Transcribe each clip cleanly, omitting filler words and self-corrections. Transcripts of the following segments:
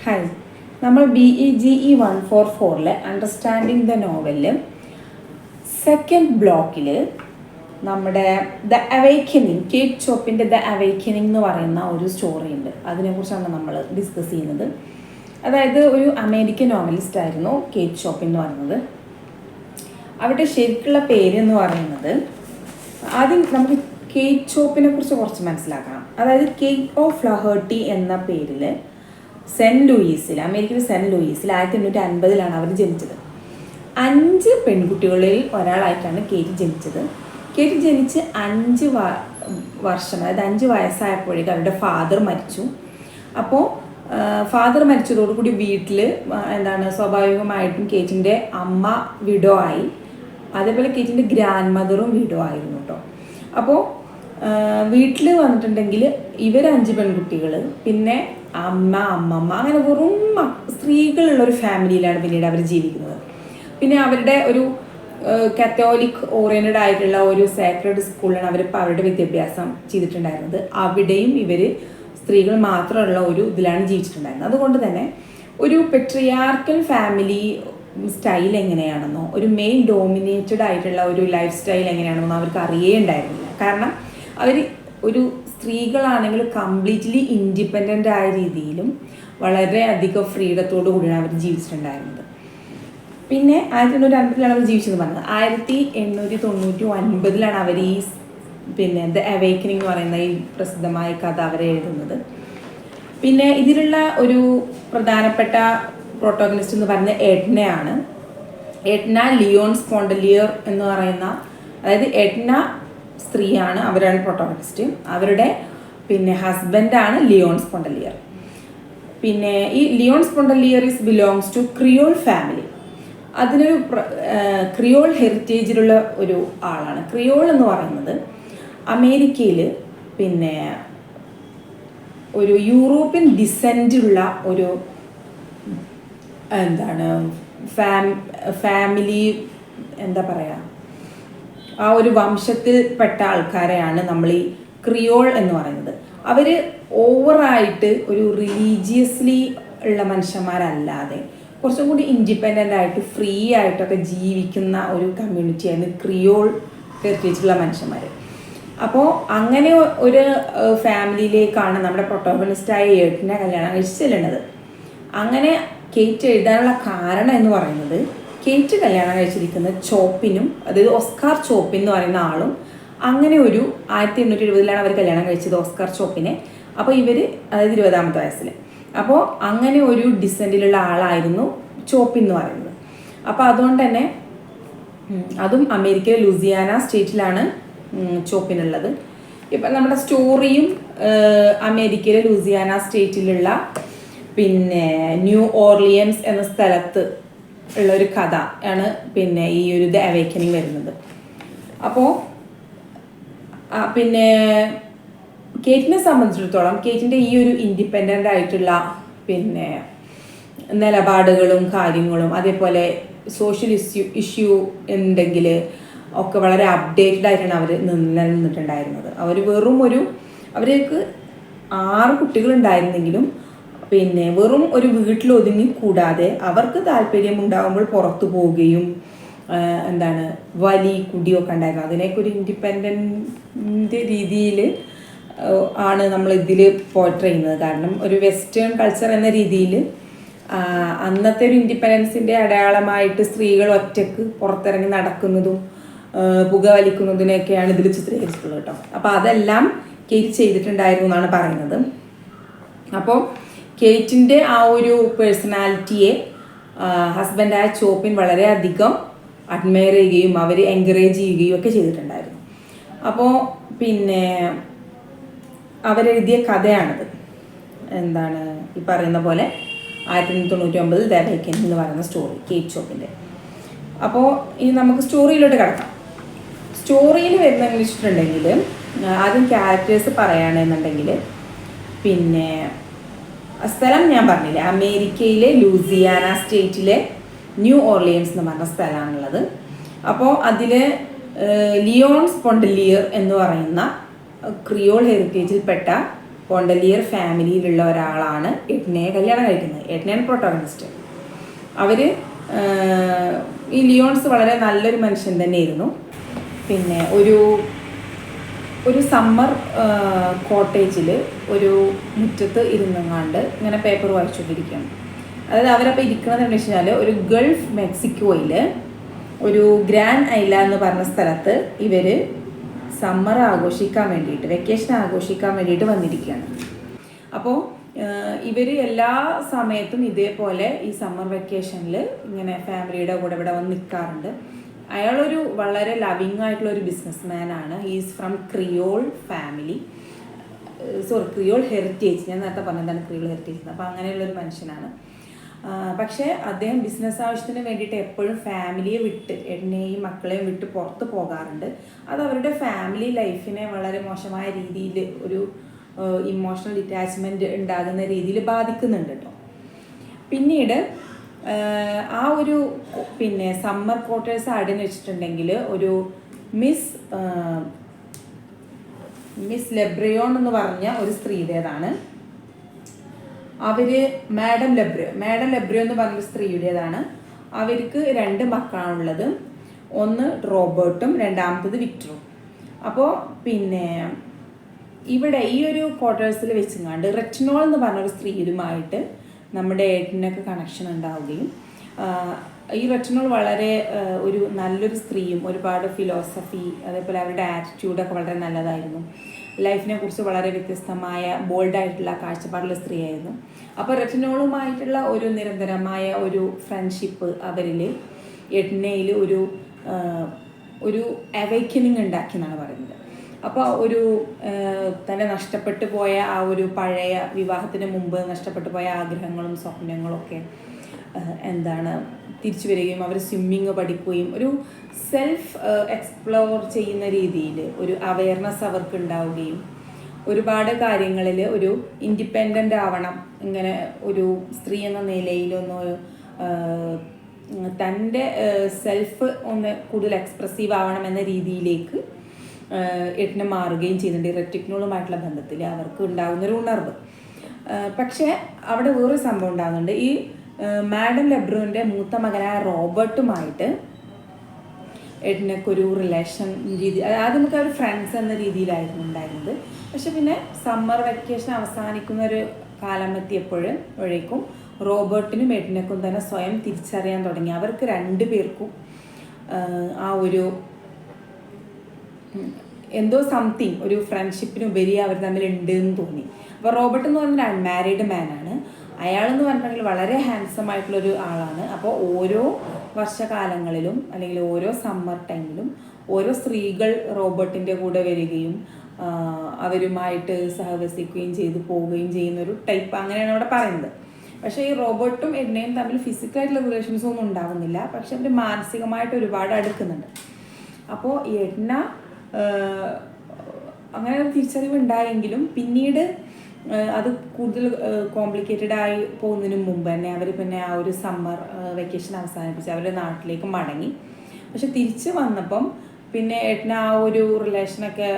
Hi, നമ്മൾ BEGE 144 understanding the നോവലിൽ second ബ്ലോക്കിൽ നമ്മുടെ ദ അവേക്കനിങ്, കേറ്റ് ചോപ്പിൻ്റെ ദ അവേക്കനിങ് എന്ന് പറയുന്ന ഒരു സ്റ്റോറി ഉണ്ട്. അതിനെക്കുറിച്ചാണ് നമ്മൾ ഡിസ്കസ് ചെയ്യുന്നത്. അതായത് ഒരു അമേരിക്കൻ നോവലിസ്റ്റ് ആയിരുന്നു കേറ്റ് ചോപ്പ് എന്ന് പറയുന്നത്. അവരുടെ ശരിക്കുള്ള പേര് എന്ന് പറയുന്നത്, ആദ്യം നമുക്ക് കേറ്റ് ചോപ്പിനെ കുറിച്ച് കുറച്ച് മനസ്സിലാക്കണം. അതായത് കേറ്റ് ഓഫ് ഫ്ലഹേർട്ടി എന്ന പേരിൽ സെൻറ്റ് ലൂയിസിൽ, അമേരിക്കയിലെ സെൻറ്റ് ലൂയിസിൽ 1850 അവർ ജനിച്ചത്. 5 പെൺകുട്ടികളിൽ ഒരാളായിട്ടാണ് കേറ്റ് ജനിച്ചത്. കേറ്റ് ജനിച്ച് 5 വർഷം, അതായത് 5 വയസ്സായപ്പോഴേക്കും അവരുടെ ഫാദർ മരിച്ചു. അപ്പോൾ ഫാദർ മരിച്ചതോടുകൂടി വീട്ടിൽ സ്വാഭാവികമായിട്ടും കേറ്റിൻ്റെ അമ്മ വിഡോ ആയി. അതേപോലെ കേറ്റിൻ്റെ ഗ്രാൻഡ് മദറും വിഡോ ആയിരുന്നു കേട്ടോ. അപ്പോൾ വീട്ടിൽ വന്നിട്ടുണ്ടെങ്കിൽ ഇവർ 5 പെൺകുട്ടികൾ, പിന്നെ അമ്മമ്മ, അങ്ങനെ വെറും സ്ത്രീകളുള്ളൊരു ഫാമിലിയിലാണ് പിന്നീട് അവർ ജീവിക്കുന്നത്. പിന്നെ അവരുടെ ഒരു കത്തോലിക് ഓറിയൻറ്റഡ് ആയിട്ടുള്ള ഒരു സാക്രഡ് സ്കൂളിലാണ് അവരിപ്പോൾ അവരുടെ വിദ്യാഭ്യാസം ചെയ്തിട്ടുണ്ടായിരുന്നത്. അവിടെയും ഇവർ സ്ത്രീകൾ മാത്രമുള്ള ഒരു ഇതിലാണ് ജീവിച്ചിട്ടുണ്ടായിരുന്നത്. അതുകൊണ്ട് തന്നെ ഒരു പെട്രിയാർക്കൽ ഫാമിലി സ്റ്റൈൽ എങ്ങനെയാണെന്നോ, ഒരു മെയിൽ ഡോമിനേറ്റഡ് ആയിട്ടുള്ള ഒരു ലൈഫ് സ്റ്റൈൽ എങ്ങനെയാണെന്നോ അവർക്ക് അറിയേണ്ടായിരുന്നില്ല. കാരണം അവർ ഒരു സ്ത്രീകളാണെങ്കിൽ കംപ്ലീറ്റ്ലി ഇൻഡിപെൻഡൻ്റ് ആയ രീതിയിലും വളരെ അധികം ഫ്രീഡത്തോടു കൂടിയാണ് അവർ ജീവിച്ചിട്ടുണ്ടായിരുന്നത്. പിന്നെ 1850 അവർ ജീവിച്ചെന്ന് പറഞ്ഞത്. 1899 അവർ ഈ ദ അവേക്കനിങ് എന്ന് പറയുന്ന ഈ പ്രസിദ്ധമായ കഥ അവർ എഴുതുന്നത്. പിന്നെ ഇതിലുള്ള ഒരു പ്രധാനപ്പെട്ട പ്രോട്ടോഗണിസ്റ്റ് എന്ന് പറയുന്നത് എഡ്നയാണ്. എഡ്ന ലിയോൺ സ്പോണ്ടലിയർ എന്ന് പറയുന്ന, അതായത് എഡ്ന സ്ത്രീയാണ്, അവരാണ് പ്രോട്ടോഗണിസ്റ്റ്. അവരുടെ ഹസ്ബൻഡാണ് ലിയോൺ സ്പോണ്ടലിയർ. പിന്നെ ഈ Leonce Pontellier belongs to Creole family. അതിനൊരു ക്രിയോൾ ഹെറിറ്റേജിലുള്ള ഒരു ആളാണ്. ക്രിയോൾ എന്ന് പറയുന്നത് അമേരിക്കയിൽ ഒരു യൂറോപ്യൻ ഡിസെൻറ്റുള്ള ഒരു ഫാമിലി, ആ ഒരു വംശത്തിൽപ്പെട്ട ആൾക്കാരെയാണ് നമ്മൾ ഈ ക്രിയോൾ എന്ന് പറയുന്നത്. അവർ ഓവറായിട്ട് ഒരു റിലീജിയസ്ലി ഉള്ള മനുഷ്യന്മാരല്ലാതെ കുറച്ചും കൂടി ഇൻഡിപെൻഡൻ്റ് ആയിട്ട് ഫ്രീ ആയിട്ടൊക്കെ ജീവിക്കുന്ന ഒരു കമ്മ്യൂണിറ്റിയാണ് ക്രിയോൾ ഹെറിറ്റേജുള്ള മനുഷ്യന്മാർ. അപ്പോൾ അങ്ങനെ ഒരു ഫാമിലിയിലേക്കാണ് നമ്മുടെ പ്രൊട്ടോഗണിസ്റ്റായ ഏട്ടിനെ കല്യാണം കഴിച്ച് ചെല്ലുന്നത്. അങ്ങനെ കേറ്റ് എഴുതാനുള്ള കാരണം എന്ന് പറയുന്നത്, കേറ്റ് കല്യാണം കഴിച്ചിരിക്കുന്ന ചോപ്പിനും, അതായത് ഓസ്കാർ ചോപ്പിൻ എന്ന് പറയുന്ന ആളും, അങ്ങനെ ഒരു 1870 അവർ കല്യാണം കഴിച്ചത് ഓസ്കാർ ചോപ്പിനെ. അപ്പോൾ ഇവർ, അതായത് 20ാമത്തെ വയസ്സിൽ, അപ്പോൾ അങ്ങനെ ഒരു ഡിസെൻറ്റിലുള്ള ആളായിരുന്നു ചോപ്പിൻ എന്ന് പറയുന്നത്. അപ്പോൾ അതുകൊണ്ട് തന്നെ അതും അമേരിക്കയിലെ ലൂസിയാന സ്റ്റേറ്റിലാണ് ചോപ്പിനുള്ളത്. ഇപ്പം നമ്മുടെ സ്റ്റോറിയും അമേരിക്കയിലെ ലൂസിയാന സ്റ്റേറ്റിലുള്ള ന്യൂ ഓർലിയൻസ് എന്ന സ്ഥലത്ത് ഉള്ള ഒരു കഥ ആണ് ഈ ഒരു ദ അവേക്കനിങ് വരുന്നത്. അപ്പോൾ കേറ്റിനെ സംബന്ധിച്ചിടത്തോളം കേറ്റിൻ്റെ ഈ ഒരു ഇൻഡിപെൻഡൻ്റ് ആയിട്ടുള്ള നിലപാടുകളും കാര്യങ്ങളും, അതേപോലെ സോഷ്യൽ ഇഷ്യൂ ഉണ്ടെങ്കിൽ ഒക്കെ വളരെ അപ്ഡേറ്റഡ് ആയിട്ടാണ് അവർ നിലനിന്നിട്ടുണ്ടായിരുന്നത്. അവർ അവർക്ക് 6 കുട്ടികളുണ്ടായിരുന്നെങ്കിലും വെറും ഒരു വീട്ടിൽ ഒതുങ്ങി കൂടാതെ അവർക്ക് താല്പര്യമുണ്ടാകുമ്പോൾ പുറത്തു പോവുകയും വലി കുടിയൊക്കെ ഉണ്ടായിരുന്നു. അതിനൊക്കെ ഒരു ഇൻഡിപെൻഡൻ്റ് രീതിയിൽ ആണ് നമ്മൾ ഇതിൽ പോർട്രേ ചെയ്യുന്നത്. കാരണം ഒരു വെസ്റ്റേൺ കൾച്ചർ എന്ന രീതിയിൽ അന്നത്തെ ഒരു ഇൻഡിപെൻഡൻസിൻ്റെ അടയാളമായിട്ട് സ്ത്രീകൾ ഒറ്റക്ക് പുറത്തിറങ്ങി നടക്കുന്നതും പുകവലിക്കുന്നതിനൊക്കെയാണ് ഇതിൽ ചിത്രീകരിച്ചിട്ടുള്ളത് കേട്ടോ. അപ്പോൾ അതെല്ലാം കേറ്റ് ചെയ്തിട്ടുണ്ടായിരുന്നു എന്നാണ് പറയുന്നത്. അപ്പോൾ കേറ്റിൻ്റെ ആ ഒരു പേഴ്സണാലിറ്റിയെ ഹസ്ബൻഡായ ചോപ്പിൻ വളരെയധികം അഡ്മയർ ചെയ്യുകയും അവർ എൻകറേജ് ചെയ്യുകയും ഒക്കെ ചെയ്തിട്ടുണ്ടായിരുന്നു. അപ്പോൾ അവരെഴുതിയ കഥയാണിത്. ഈ പറയുന്ന പോലെ 1899 ദ അവേക്കനിങ് എന്ന് പറയുന്ന സ്റ്റോറി, കേറ്റ് ചോപ്പിൻ്റെ. അപ്പോൾ ഇനി നമുക്ക് സ്റ്റോറിയിലോട്ട് കിടക്കാം. സ്റ്റോറിയിൽ വരുന്നതെന്ന് വെച്ചിട്ടുണ്ടെങ്കിൽ, ആദ്യം ക്യാരക്ടേഴ്സ് പറയുകയാണെന്നുണ്ടെങ്കിൽ, സ്ഥലം ഞാൻ പറഞ്ഞില്ലേ, അമേരിക്കയിലെ ലൂസിയാന സ്റ്റേറ്റിലെ ന്യൂ ഓർലിയൻസ് എന്ന് പറഞ്ഞ സ്ഥലമാണുള്ളത്. അപ്പോൾ അതിൽ ലിയോൺ സ്പോണ്ടലിയർ എന്ന് പറയുന്ന ക്രിയോൾ ഹെറിറ്റേജിൽപ്പെട്ട പോണ്ടലിയർ ഫാമിലിയിലുള്ള ഒരാളാണ് എഡ്നയെ കല്യാണം കഴിക്കുന്നത്. എഡ്നയാണ് പ്രൊട്ടോഗണിസ്റ്റ്. അവർ ഈ ലിയോൺസ് വളരെ നല്ലൊരു മനുഷ്യൻ തന്നെയായിരുന്നു. പിന്നെ ഒരു സമ്മർ കോട്ടേജിൽ ഒരു മുറ്റത്ത് ഇരുന്നങ്ങാണ്ട് ഇങ്ങനെ പേപ്പർ വായിച്ചുകൊണ്ടിരിക്കുകയാണ്. അതായത് അവരപ്പോൾ ഇരിക്കുന്നത് എന്ന് വെച്ച് കഴിഞ്ഞാൽ ഒരു ഗൾഫ് മെക്സിക്കോയിൽ ഒരു ഗ്രാൻഡ് ഐല എന്ന് പറഞ്ഞ സ്ഥലത്ത് ഇവർ സമ്മർ ആഘോഷിക്കാൻ വേണ്ടിയിട്ട്, വെക്കേഷൻ ആഘോഷിക്കാൻ വേണ്ടിയിട്ട് വന്നിരിക്കുകയാണ്. അപ്പോൾ ഇവർ എല്ലാ സമയത്തും ഇതേപോലെ ഈ സമ്മർ വെക്കേഷനിൽ ഇങ്ങനെ ഫാമിലിയുടെ കൂടെ ഇവിടെ വന്ന് നിൽക്കാറുണ്ട്. അയാളൊരു വളരെ ലവിങ് ആയിട്ടുള്ള ഒരു ബിസിനസ് മാൻ ആണ്. Is from Creole family, Creole heritage. ഞാൻ നേരത്തെ പറഞ്ഞതാണ് ക്രിയോൾ ഹെറിറ്റേജ്. അപ്പോൾ അങ്ങനെയുള്ളൊരു മനുഷ്യനാണ്. പക്ഷേ അദ്ദേഹം ബിസിനസ് ആവശ്യത്തിന് വേണ്ടിയിട്ട് എപ്പോഴും ഫാമിലിയെ വിട്ട്, എന്നെയും മക്കളെയും വിട്ട് പുറത്ത് പോകാറുണ്ട്. അത് അവരുടെ ഫാമിലി ലൈഫിനെ വളരെ മോശമായ രീതിയിൽ ഒരു ഇമോഷണൽ ഡിറ്റാച്ച്മെൻറ്റ് ഉണ്ടാകുന്ന രീതിയിൽ ബാധിക്കുന്നുണ്ട് കേട്ടോ. പിന്നീട് ആ ഒരു പിന്നെ സമ്മർ ക്വാർട്ടേഴ്സ് ആടെന്ന് വെച്ചിട്ടുണ്ടെങ്കിൽ ഒരു മിസ് ലെബ്രിയോൺ എന്ന് പറഞ്ഞ ഒരു സ്ത്രീയുടേതാണ്. അവർ മാഡം ലെബ്രിയോ എന്ന് പറഞ്ഞ സ്ത്രീയുടേതാണ്. അവർക്ക് 2 മക്കളാണുള്ളത്. ഒന്ന് റോബർട്ടും രണ്ടാമത്തത് വിക്ടറും. അപ്പോൾ പിന്നെ ഇവിടെ ഈ ഒരു ക്വാർട്ടേഴ്സിൽ വെച്ചങ്ങാണ്ട് റെറ്റിനോൾ എന്ന് പറഞ്ഞൊരു സ്ത്രീയുമായിട്ട് നമ്മുടെ ഏട്ടനൊക്കെ കണക്ഷൻ ഉണ്ടാവുകയും, ഈ റെറ്റിനോൾ വളരെ ഒരു നല്ലൊരു സ്ത്രീയും ഒരുപാട് ഫിലോസഫി, അതേപോലെ അവരുടെ ആറ്റിറ്റ്യൂഡൊക്കെ വളരെ നല്ലതായിരുന്നു. ലൈഫിനെ കുറിച്ച് വളരെ വ്യത്യസ്തമായ ബോൾഡായിട്ടുള്ള കാഴ്ചപ്പാടുള്ള സ്ത്രീയായിരുന്നു. അപ്പോൾ റെറ്റിനോളുമായിട്ടുള്ള ഒരു നിരന്തരമായ ഒരു ഫ്രണ്ട്ഷിപ്പ് അവരിൽ എഡ്നയിൽ ഒരു അവേക്കനിങ് ഉണ്ടാക്കി എന്നാണ് പറയുന്നത്. അപ്പോൾ ഒരു തന്നെ നഷ്ടപ്പെട്ടു പോയ ആ ഒരു പഴയ വിവാഹത്തിന് മുമ്പ് നഷ്ടപ്പെട്ടു പോയ ആഗ്രഹങ്ങളും സ്വപ്നങ്ങളൊക്കെ തിരിച്ചു വരികയും അവർ സ്വിമ്മിങ് പഠിക്കുകയും ഒരു സെൽഫ് എക്സ്പ്ലോർ ചെയ്യുന്ന രീതിയിൽ ഒരു അവയർനെസ് അവർക്ക് ഉണ്ടാവുകയും, ഒരുപാട് കാര്യങ്ങളിൽ ഒരു ഇൻഡിപെൻഡൻ്റ് ആവണം, ഇങ്ങനെ ഒരു സ്ത്രീ എന്ന നിലയിലൊന്ന് തൻ്റെ സെൽഫ് ഒന്ന് കൂടുതൽ എക്സ്പ്രസീവ് ആവണം എന്ന രീതിയിലേക്ക് എഡ്ന മാറുകയും ചെയ്യുന്നുണ്ട്. റെറ്റിനോളുമായിട്ടുള്ള ബന്ധത്തിൽ അവർക്ക് ഉണ്ടാകുന്നൊരു ഉണർവ്. പക്ഷേ അവിടെ വേറൊരു സംഭവം ഉണ്ടാകുന്നുണ്ട്. ഈ മാഡം ലെബ്രോൻ്റെ മൂത്ത മകനായ റോബർട്ടുമായിട്ട് എഡ്നക്കൊരു റിലേഷൻ രീതി, ആദ്യം നമുക്ക് അവർ ഫ്രണ്ട്സ് എന്ന രീതിയിലായിരുന്നു ഉണ്ടായിരുന്നത്. പക്ഷെ പിന്നെ സമ്മർ വെക്കേഷൻ അവസാനിക്കുന്ന ഒരു കാലം എത്തിയപ്പോഴേക്കും റോബർട്ടിനും എഡ്നക്കും തന്നെ സ്വയം തിരിച്ചറിയാൻ തുടങ്ങി. അവർക്ക് 2 പേർക്കും ആ ഒരു എന്തോ സംതിങ് ഒരു ഫ്രണ്ട്ഷിപ്പിനുപരി അവർ തമ്മിൽ ഉണ്ട് എന്ന് തോന്നി. അപ്പോൾ റോബർട്ട് എന്ന് പറഞ്ഞാൽ അൺമാരീഡ് മാനാണ്. അയാളെന്ന് പറഞ്ഞിട്ടുണ്ടെങ്കിൽ വളരെ ഹാൻസം ആയിട്ടുള്ളൊരു ആളാണ്. അപ്പോൾ ഓരോ വർഷകാലങ്ങളിലും അല്ലെങ്കിൽ ഓരോ സമ്മർ ടൈമിലും ഓരോ സ്ത്രീകൾ റോബർട്ടിൻ്റെ കൂടെ വരികയും അവരുമായിട്ട് സഹവസിക്കുകയും ചെയ്ത് പോവുകയും ചെയ്യുന്നൊരു ടൈപ്പ്, അങ്ങനെയാണ് അവിടെ പറയുന്നത്. പക്ഷേ ഈ റോബർട്ടും എഡ്നയും തമ്മിൽ ഫിസിക്കലായിട്ടുള്ള റിലേഷൻസ് ഒന്നും ഉണ്ടാകുന്നില്ല. പക്ഷെ അവർ മാനസികമായിട്ട് ഒരുപാട് അടുക്കുന്നുണ്ട്. അപ്പോൾ എഡ്ന അങ്ങനെ ഒരു തിരിച്ചറിവ് ഉണ്ടായെങ്കിലും പിന്നീട് അത് കൂടുതൽ കോംപ്ലിക്കേറ്റഡ് ആയി പോകുന്നതിന് മുമ്പ് തന്നെ അവർ പിന്നെ ആ ഒരു സമ്മർ വെക്കേഷൻ അവസാനിപ്പിച്ച് അവരുടെ നാട്ടിലേക്ക് മടങ്ങി. പക്ഷെ തിരിച്ച് വന്നപ്പം പിന്നെ എഡ്ന ആ ഒരു റിലേഷനൊക്കെ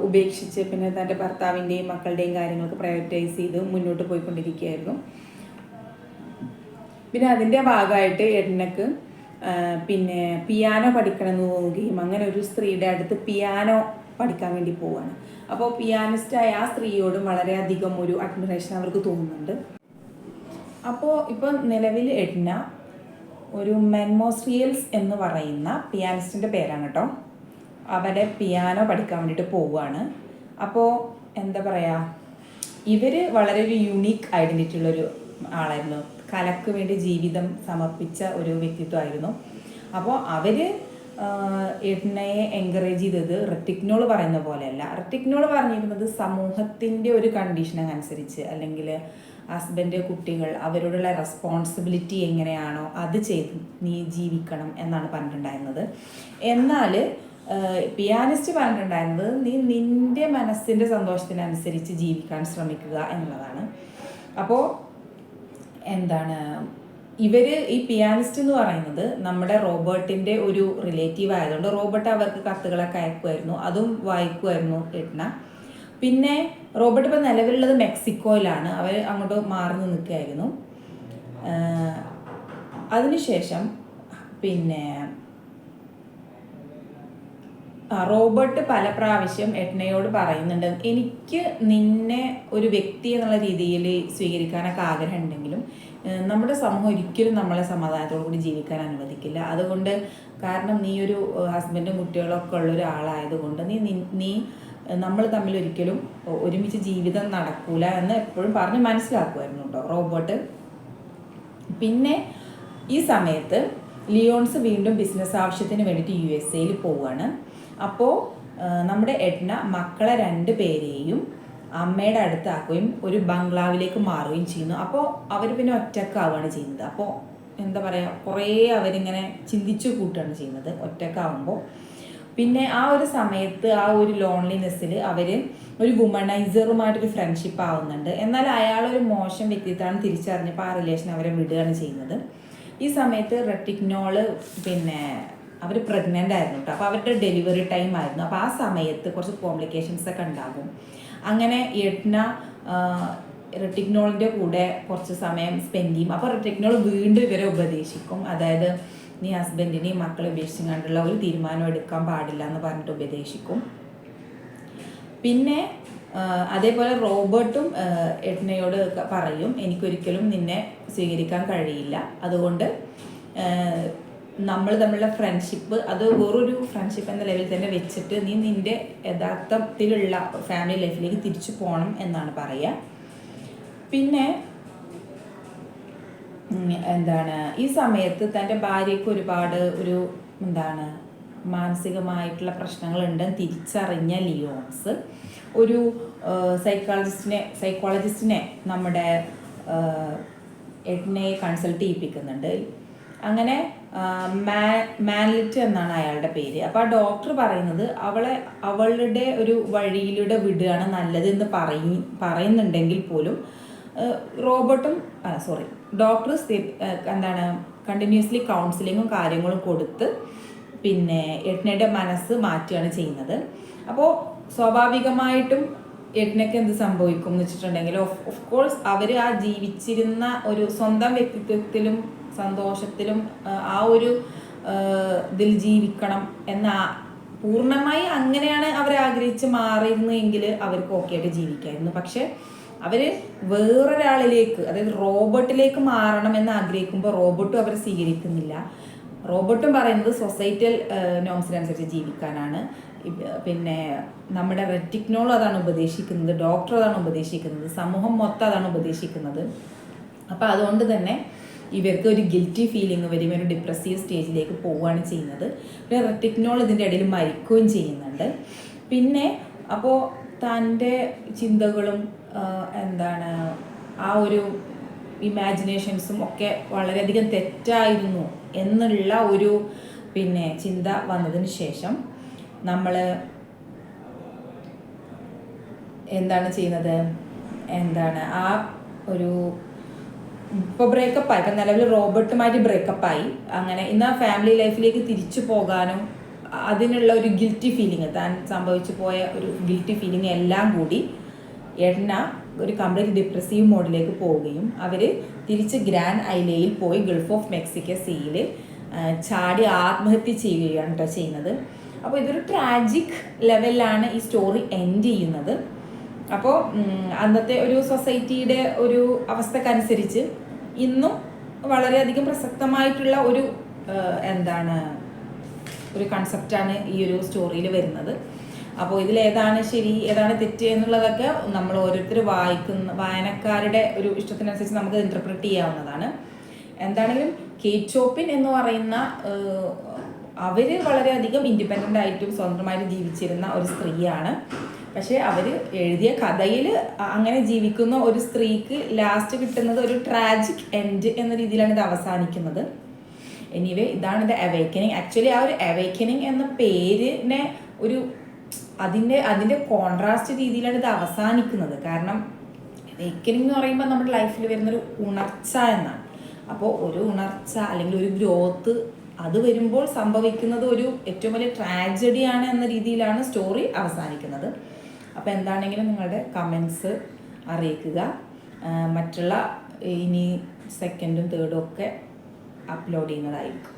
ഉപേക്ഷിച്ച് പിന്നെ തൻ്റെ ഭർത്താവിൻ്റെയും മക്കളുടെയും കാര്യങ്ങളൊക്കെ പ്രയോറിറ്റൈസ് ചെയ്ത് മുന്നോട്ട് പോയിക്കൊണ്ടിരിക്കുകയായിരുന്നു. പിന്നെ അതിൻ്റെ ഭാഗമായിട്ട് എഡ്നക്ക് പിന്നെ പിയാനോ പഠിക്കണമെന്ന് തോന്നുകയും അങ്ങനെ ഒരു സ്ത്രീയുടെ അടുത്ത് പിയാനോ പഠിക്കാൻ വേണ്ടി പോവുകയാണ്. അപ്പോൾ പിയാനിസ്റ്റായ ആ സ്ത്രീയോടും വളരെയധികം ഒരു അഡ്മിറേഷൻ അവർക്ക് തോന്നുന്നുണ്ട്. അപ്പോൾ ഇപ്പോൾ നിലവിൽ എഡ്ന ഒരു മെൻമോസ്ട്രിയൽസ് എന്ന് പറയുന്ന പിയാനിസ്റ്റിൻ്റെ പേരാണ് കേട്ടോ. അവരെ പിയാനോ പഠിക്കാൻ വേണ്ടിയിട്ട് പോവുകയാണ്. അപ്പോൾ എന്താ പറയുക, ഇവർ വളരെ ഒരു യുണീക്ക് ഐഡൻറ്റിറ്റി ഉള്ളൊരു ആളായിരുന്നു. കലക്ക് വേണ്ടി ജീവിതം സമർപ്പിച്ച ഒരു വ്യക്തിത്വമായിരുന്നു. അപ്പോൾ അവർ എഡ്നയെ എൻകറേജ് ചെയ്തത് റെറ്റിഗ്നോൾ പറയുന്ന പോലെയല്ല. റെറ്റിഗ്നോൾ പറഞ്ഞിരുന്നത് സമൂഹത്തിൻ്റെ ഒരു കണ്ടീഷനനുസരിച്ച് അല്ലെങ്കിൽ ഹസ്ബൻഡ്, കുട്ടികൾ, അവരോടുള്ള റെസ്പോൺസിബിലിറ്റി എങ്ങനെയാണോ അത് ചെയ്ത് നീ ജീവിക്കണം എന്നാണ് പറഞ്ഞിട്ടുണ്ടായിരുന്നത്. എന്നാൽ പിയാനിസ്റ്റ് പറഞ്ഞിട്ടുണ്ടായിരുന്നത് നീ നിൻ്റെ മനസ്സിൻ്റെ സന്തോഷത്തിനനുസരിച്ച് ജീവിക്കാൻ ശ്രമിക്കുക എന്നുള്ളതാണ്. അപ്പോൾ ഇവർ ഈ പിയാനിസ്റ്റ് എന്ന് പറയുന്നത് നമ്മുടെ റോബർട്ടിൻ്റെ ഒരു റിലേറ്റീവ് ആയതുകൊണ്ട് റോബർട്ട് അവർക്ക് കത്തുകളൊക്കെ അയക്കുമായിരുന്നു, അതും വായിക്കുമായിരുന്നു എഡ്ന. പിന്നെ റോബർട്ട് ഇപ്പോൾ നിലവിലുള്ളത് മെക്സിക്കോയിലാണ്, അവർ അങ്ങോട്ട് മാറി നിൽക്കുകയായിരുന്നു. അതിനുശേഷം പിന്നെ റോബർട്ട് പല പ്രാവശ്യം എഡ്നയോട് പറയുന്നുണ്ട്, എനിക്ക് നിന്നെ ഒരു വ്യക്തി എന്നുള്ള രീതിയിൽ സ്വീകരിക്കാനൊക്കെ ആഗ്രഹം ഉണ്ടെങ്കിലും നമ്മുടെ സമൂഹം ഒരിക്കലും നമ്മളെ സമാധാനത്തോടു കൂടി ജീവിക്കാൻ അനുവദിക്കില്ല. അതുകൊണ്ട് കാരണം നീ ഒരു ഹസ്ബൻഡും കുട്ടികളൊക്കെ ഉള്ള ഒരാളായതുകൊണ്ട് നീ നമ്മൾ തമ്മിൽ ഒരിക്കലും ഒരുമിച്ച് ജീവിതം നടക്കൂല എന്ന് എപ്പോഴും പറഞ്ഞ് മനസ്സിലാക്കുമായിരുന്നു കേട്ടോ റോബർട്ട്. പിന്നെ ഈ സമയത്ത് ലിയോൺസ് വീണ്ടും ബിസിനസ് ആവശ്യത്തിന് വേണ്ടിയിട്ട് USA പോവുകയാണ്. അപ്പോൾ നമ്മുടെ എഡ്ന മക്കളെ 2 പേരെയും അമ്മയുടെ അടുത്താക്കുകയും ഒരു ബംഗ്ലാവിലേക്ക് മാറുകയും ചെയ്യുന്നു. അപ്പോൾ അവർ പിന്നെ ഒറ്റക്കാവുകയാണ് ചെയ്യുന്നത്. അപ്പോൾ എന്താ പറയുക, കുറേ അവരിങ്ങനെ ചിന്തിച്ചു കൂട്ടുകയാണ് ചെയ്യുന്നത് ഒറ്റക്കാവുമ്പോൾ. പിന്നെ ആ ഒരു സമയത്ത് ആ ഒരു ലോൺലിനെസ്സിൽ അവർ ഒരു വുമണൈസറുമായിട്ടൊരു ഫ്രണ്ട്ഷിപ്പ് ആവുന്നുണ്ട്. എന്നാൽ അയാളൊരു മോശം വ്യക്തിത്വമാണ് തിരിച്ചറിഞ്ഞപ്പോൾ ആ റിലേഷൻ അവരെ വിടുകയാണ് ചെയ്യുന്നത്. ഈ സമയത്ത് റെറ്റിഗ്നോള് പിന്നെ അവർ പ്രഗ്നൻ്റ് ആയിരുന്നു കേട്ടോ. അപ്പോൾ അവരുടെ ഡെലിവറി ടൈം ആയിരുന്നു. അപ്പോൾ ആ സമയത്ത് കുറച്ച് കോംപ്ലിക്കേഷൻസ് ഒക്കെ ഉണ്ടാകും. അങ്ങനെ എഡ്ന റെറ്റിഗ്നോളിൻ്റെ കൂടെ കുറച്ച് സമയം സ്പെൻഡ് ചെയ്യും. അപ്പോൾ റെറ്റിഗ്നോൾ വീണ്ടും ഇവരെ ഉപദേശിക്കും. അതായത് നീ ഹസ്ബൻഡിനെയും മക്കളെ ഉപേക്ഷിച്ചുകൊണ്ടുള്ള ഒരു തീരുമാനം എടുക്കാൻ പാടില്ല എന്ന് പറഞ്ഞിട്ട് ഉപദേശിക്കും. പിന്നെ അതേപോലെ റോബർട്ടും എഡ്നയോട് പറയും, എനിക്കൊരിക്കലും നിന്നെ സ്വീകരിക്കാൻ കഴിയില്ല, അതുകൊണ്ട് നമ്മൾ തമ്മിലുള്ള ഫ്രണ്ട്ഷിപ്പ് അത് വേറൊരു ഫ്രണ്ട്ഷിപ്പ് എന്ന ലെവലിൽ തന്നെ വെച്ചിട്ട് നീ നിൻ്റെ യഥാർത്ഥത്തിലുള്ള ഫാമിലി ലൈഫിലേക്ക് തിരിച്ചു പോകണം എന്നാണ് പറയുക. പിന്നെ ഈ സമയത്ത് തൻ്റെ ഭാര്യയ്ക്ക് ഒരുപാട് മാനസികമായിട്ടുള്ള പ്രശ്നങ്ങളുണ്ടെന്ന് തിരിച്ചറിഞ്ഞ ലിയോൺസ് ഒരു സൈക്കോളജിസ്റ്റിനെ നമ്മുടെ എഡ്നയെ കൺസൾട്ട് ചെയ്യിപ്പിക്കുന്നുണ്ട്. അങ്ങനെ മാൻലിറ്റ് എന്നാണ് അയാളുടെ പേര്. അപ്പോൾ ആ ഡോക്ടർ പറയുന്നത് അവളുടെ ഒരു വഴിയിലൂടെ വിടുകയാണ് നല്ലതെന്ന് പറയുന്നുണ്ടെങ്കിൽ പോലും ഡോക്ടർ കണ്ടിന്യൂസ്ലി കൗൺസിലിങ്ങും കാര്യങ്ങളും കൊടുത്ത് പിന്നെ എഡ്നയുടെ മനസ്സ് മാറ്റുകയാണ് ചെയ്യുന്നത്. അപ്പോൾ സ്വാഭാവികമായിട്ടും എഡ്നയ്ക്ക് എന്ത് സംഭവിക്കും എന്ന് വെച്ചിട്ടുണ്ടെങ്കിൽ ഓഫ് കോഴ്സ് അവർ ആ ജീവിച്ചിരുന്ന ഒരു സ്വന്തം വ്യക്തിത്വത്തിലും സന്തോഷത്തിലും ആ ഒരു ഇതിൽ ജീവിക്കണം എന്ന പൂർണ്ണമായി അങ്ങനെയാണ് അവർ ആഗ്രഹിച്ച് മാറിയിരുന്നെങ്കിൽ അവർക്ക് ഓക്കെ ആയിട്ട് ജീവിക്കായിരുന്നു. പക്ഷെ അവർ വേറൊരാളിലേക്ക്, അതായത് റോബർട്ടിലേക്ക് മാറണം എന്ന് ആഗ്രഹിക്കുമ്പോൾ റോബർട്ടും അവരെ സ്വീകരിക്കുന്നില്ല. റോബർട്ടും പറയുന്നത് സൊസൈറ്റൽ നോംസിനനുസരിച്ച് ജീവിക്കാനാണ്. പിന്നെ നമ്മുടെ റെറ്റിഗ്നോളും അതാണ് ഉപദേശിക്കുന്നത്, ഡോക്ടർ അതാണ് ഉപദേശിക്കുന്നത്, സമൂഹം മൊത്തം അതാണ് ഉപദേശിക്കുന്നത്. അപ്പോൾ അതുകൊണ്ട് തന്നെ ഇവർക്ക് ഒരു ഗിൽറ്റി ഫീലിംഗ് വരും, ഒരു ഡിപ്രസീവ് സ്റ്റേജിലേക്ക് പോവുകയാണ് ചെയ്യുന്നത്. പിന്നെ റെറ്റിഗ്നോൾ ഇതിൻ്റെ ഇടയിൽ മരിക്കുകയും ചെയ്യുന്നുണ്ട്. പിന്നെ അപ്പോൾ തൻ്റെ ചിന്തകളും ആ ഒരു ഇമാജിനേഷൻസും ഒക്കെ വളരെയധികം തെറ്റായിരുന്നു എന്നുള്ള ഒരു ചിന്ത വന്നതിന് ശേഷം നമ്മൾ എന്താണ് ചെയ്യുന്നത്, ആ ഒരു ഇപ്പോൾ ബ്രേക്കപ്പായി, ഇപ്പം നിലവിൽ റോബർട്ടുമായിട്ട് ബ്രേക്കപ്പായി. അങ്ങനെ ഇന്ന് ആ ഫാമിലി ലൈഫിലേക്ക് തിരിച്ചു പോകാനും അതിനുള്ള ഒരു ഗിൽറ്റി ഫീലിംഗ്, താൻ സംഭവിച്ചു പോയ ഒരു ഗിൽറ്റി ഫീലിംഗ് എല്ലാം കൂടി എഡ്ന ഒരു കംപ്ലീറ്റ് ഡിപ്രസീവ് മോഡിലേക്ക് പോവുകയും അവർ തിരിച്ച് ഗ്രാൻഡ് ഐലയിൽ പോയി ഗൾഫ് ഓഫ് മെക്സിക്കോ സീയിൽ ചാടി ആത്മഹത്യ ചെയ്യുകയാണ് കേട്ടോ ചെയ്യുന്നത്. അപ്പോൾ ഇതൊരു ട്രാജിക് ലെവലിലാണ് ഈ സ്റ്റോറി എൻഡ് ചെയ്യുന്നത്. അപ്പോൾ അന്നത്തെ ഒരു സൊസൈറ്റിയുടെ ഒരു അവസ്ഥക്കനുസരിച്ച് ഇന്നും വളരെയധികം പ്രസക്തമായിട്ടുള്ള ഒരു ഒരു കൺസെപ്റ്റാണ് ഈ ഒരു സ്റ്റോറിയിൽ വരുന്നത്. അപ്പോൾ ഇതിലേതാണ് ശരി ഏതാണ് തെറ്റ് എന്നുള്ളതൊക്കെ നമ്മൾ ഓരോരുത്തർ വായനക്കാരുടെ ഒരു ഇഷ്ടത്തിനനുസരിച്ച് നമുക്ക് ഇൻ്റർപ്രറ്റ് ചെയ്യാവുന്നതാണ്. എന്താണെങ്കിലും കേറ്റ് ചോപ്പിൻ എന്ന് പറയുന്ന അവർ വളരെയധികം ഇൻഡിപെൻഡൻ്റ് ആയിട്ടും സ്വന്തമായിട്ട് ജീവിച്ചിരുന്ന ഒരു സ്ത്രീയാണ്. പക്ഷേ അവർ എഴുതിയ കഥയിൽ അങ്ങനെ ജീവിക്കുന്ന ഒരു സ്ത്രീക്ക് ലാസ്റ്റ് കിട്ടുന്നത് ഒരു ട്രാജിക് എൻഡ് എന്ന രീതിയിലാണ് ഇത് അവസാനിക്കുന്നത്. എനിവേ ഇതാണ് ദ അവേക്കനിങ്. ആക്ച്വലി ആ ഒരു അവേക്കനിങ് എന്ന പേരിനെ ഒരു അതിൻ്റെ കോൺട്രാസ്റ്റ് രീതിയിലാണ് ഇത് അവസാനിക്കുന്നത്. കാരണം അവേക്കനിങ് എന്ന് പറയുമ്പോൾ നമ്മുടെ ലൈഫിൽ വരുന്നൊരു ഉണർച്ച എന്നാണ്. അപ്പോൾ ഒരു ഉണർച്ച അല്ലെങ്കിൽ ഒരു ഗ്രോത്ത് അത് വരുമ്പോൾ സംഭവിക്കുന്നത് ഒരു ഏറ്റവും വലിയ ട്രാജഡിയാണ് എന്ന രീതിയിലാണ് സ്റ്റോറി അവസാനിക്കുന്നത്. അപ്പോൾ എന്താണെങ്കിലും നിങ്ങളുടെ കമൻസ് അറിയിക്കുക. മറ്റുള്ള ഇനി സെക്കൻഡും തേർഡും ഒക്കെ അപ്ലോഡ് ചെയ്യുന്നതായിരിക്കും.